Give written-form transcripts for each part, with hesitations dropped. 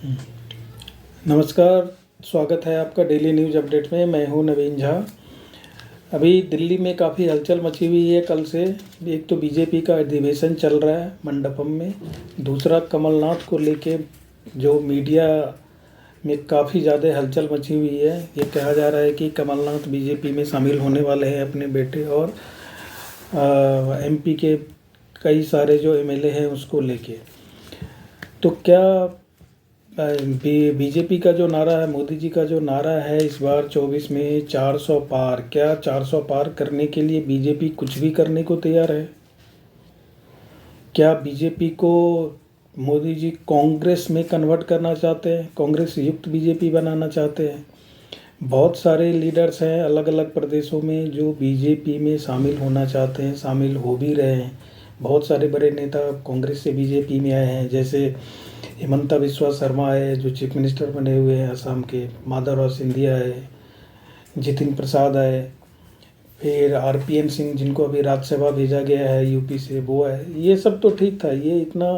हम्म। नमस्कार। स्वागत है आपका डेली न्यूज़ अपडेट में। मैं हूं नवीन झा। अभी दिल्ली में काफ़ी हलचल मची हुई है कल से। एक तो बीजेपी का अधिवेशन चल रहा है मंडपम में, दूसरा कमलनाथ को लेके जो मीडिया में काफ़ी ज़्यादा हलचल मची हुई है। ये कहा जा रहा है कि कमलनाथ बीजेपी में शामिल होने वाले हैं अपने बेटे और एमपी के कई सारे जो एमएलए हैं उसको लेके। तो क्या बीजेपी का जो नारा है, मोदी जी का जो नारा है इस बार 24 में 400 पार, क्या 400 पार करने के लिए बीजेपी कुछ भी करने को तैयार है? क्या बीजेपी को मोदी जी कांग्रेस में कन्वर्ट करना चाहते हैं, कांग्रेस युक्त बीजेपी बनाना चाहते हैं? बहुत सारे लीडर्स हैं अलग अलग प्रदेशों में जो बीजेपी में शामिल होना चाहते हैं, शामिल हो भी रहे हैं। बहुत सारे बड़े नेता कांग्रेस से बीजेपी में आए हैं, जैसे हिमंता बिस्वा शर्मा है जो चीफ मिनिस्टर बने हुए हैं असम के, माधवराव सिंधिया है, जितिन प्रसाद है, फिर आरपीएन सिंह जिनको अभी राज्यसभा भेजा गया है यूपी से, वो है। ये सब तो ठीक था, ये इतना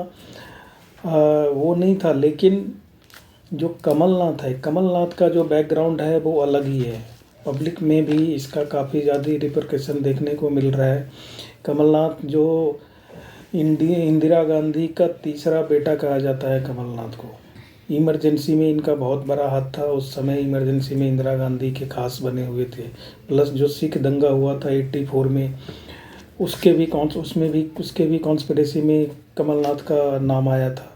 वो नहीं था। लेकिन जो कमलनाथ है, कमलनाथ का जो बैकग्राउंड है वो अलग ही है। पब्लिक में भी इसका काफ़ी ज़्यादा रिpercussion देखने को मिल रहा है। कमलनाथ जो इंदिरा गांधी का तीसरा बेटा कहा जाता है कमलनाथ को। इमरजेंसी में इनका बहुत बड़ा हाथ था। उस समय इमरजेंसी में इंदिरा गांधी के खास बने हुए थे। प्लस जो सिख दंगा हुआ था 84 में, उसके भी कॉन्स्पिरेसी में कमलनाथ का नाम आया था।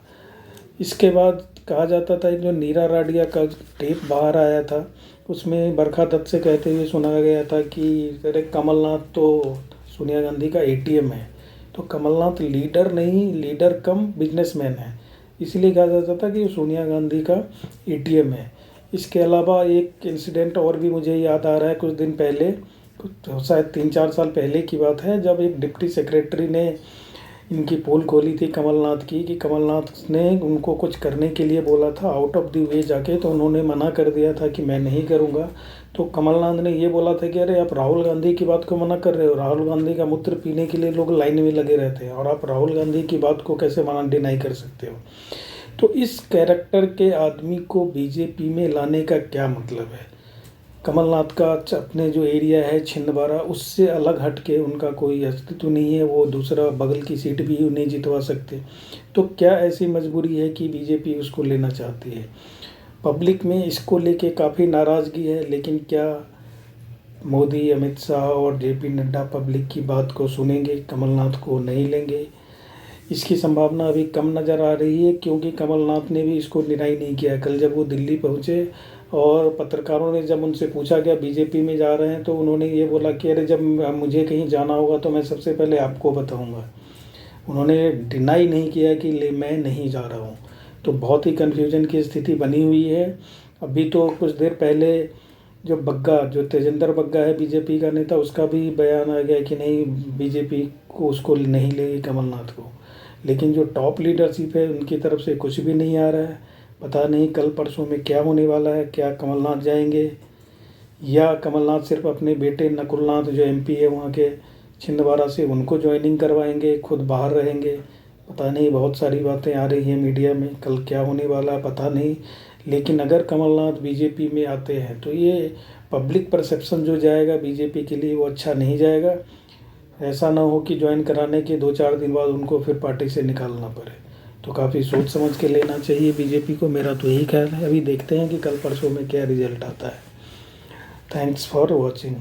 इसके बाद कहा जाता था जो नीरा राडिया का टेप बाहर आया था, उसमें बरखा दत्त से कहते हुए सुना गया था कि अरे कमलनाथ तो सोनिया गांधी का एटीएम है। तो कमलनाथ लीडर नहीं, लीडर कम बिजनेसमैन है, इसलिए कहा जाता था कि सोनिया गांधी का एटीएम है। इसके अलावा एक इंसिडेंट और भी मुझे याद आ रहा है, कुछ दिन पहले, कुछ शायद 3-4 साल पहले की बात है, जब एक डिप्टी सेक्रेटरी ने इनकी पोल खोली थी कमलनाथ की कि कमलनाथ ने उनको कुछ करने के लिए बोला था आउट ऑफ द वे जाके, तो उन्होंने मना कर दिया था कि मैं नहीं करूँगा। तो कमलनाथ ने ये बोला था कि अरे आप राहुल गांधी की बात को मना कर रहे हो, राहुल गांधी का मूत्र पीने के लिए लोग लाइन में लगे रहते हैं और आप राहुल गांधी की बात को कैसे मना डिनाई कर सकते हो? तो इस कैरेक्टर के आदमी को बीजेपी में लाने का क्या मतलब है? कमलनाथ का अपने जो एरिया है छिंदवाड़ा, उससे अलग हट के उनका कोई अस्तित्व नहीं है, वो दूसरा बगल की सीट भी नहीं जितवा सकते। तो क्या ऐसी मजबूरी है कि बीजेपी उसको लेना चाहती है? पब्लिक में इसको लेके काफ़ी नाराज़गी है, लेकिन क्या मोदी, अमित शाह और जेपी नड्डा पब्लिक की बात को सुनेंगे, कमलनाथ को नहीं लेंगे? इसकी संभावना अभी कम नज़र आ रही है, क्योंकि कमलनाथ ने भी इसको डिनाई नहीं किया। कल जब वो दिल्ली पहुँचे और पत्रकारों ने जब उनसे पूछा क्या बीजेपी में जा रहे हैं, तो उन्होंने ये बोला कि अरे जब मुझे कहीं जाना होगा तो मैं सबसे पहले आपको बताऊंगा। उन्होंने डिनाई नहीं किया कि ले मैं नहीं जा रहा हूँ। तो बहुत ही कन्फ्यूजन की स्थिति बनी हुई है। अभी तो कुछ देर पहले जो तेजेंद्र बग्गा है बीजेपी का नेता, उसका भी बयान आ गया कि नहीं, बीजेपी को उसको नहीं लेगी कमलनाथ को। लेकिन जो टॉप लीडरशिप है उनकी तरफ से कुछ भी नहीं आ रहा है। पता नहीं कल परसों में क्या होने वाला है। क्या कमलनाथ जाएंगे या कमलनाथ सिर्फ अपने बेटे नकुलनाथ जो एमपी है वहाँ के छिंदवाड़ा से, उनको ज्वाइनिंग करवाएंगे, खुद बाहर रहेंगे? पता नहीं, बहुत सारी बातें आ रही हैं मीडिया में। कल क्या होने वाला है पता नहीं। लेकिन अगर कमलनाथ बीजेपी में आते हैं तो ये पब्लिक परसेप्शन जो जाएगा बीजेपी के लिए वो अच्छा नहीं जाएगा। ऐसा ना हो कि ज्वाइन कराने के 2-4 दिन बाद उनको फिर पार्टी से निकालना पड़े। तो काफ़ी सोच समझ के लेना चाहिए बीजेपी को, मेरा तो यही ख्याल है। अभी देखते हैं कि कल परसों में क्या रिजल्ट आता है। Thanks for watching.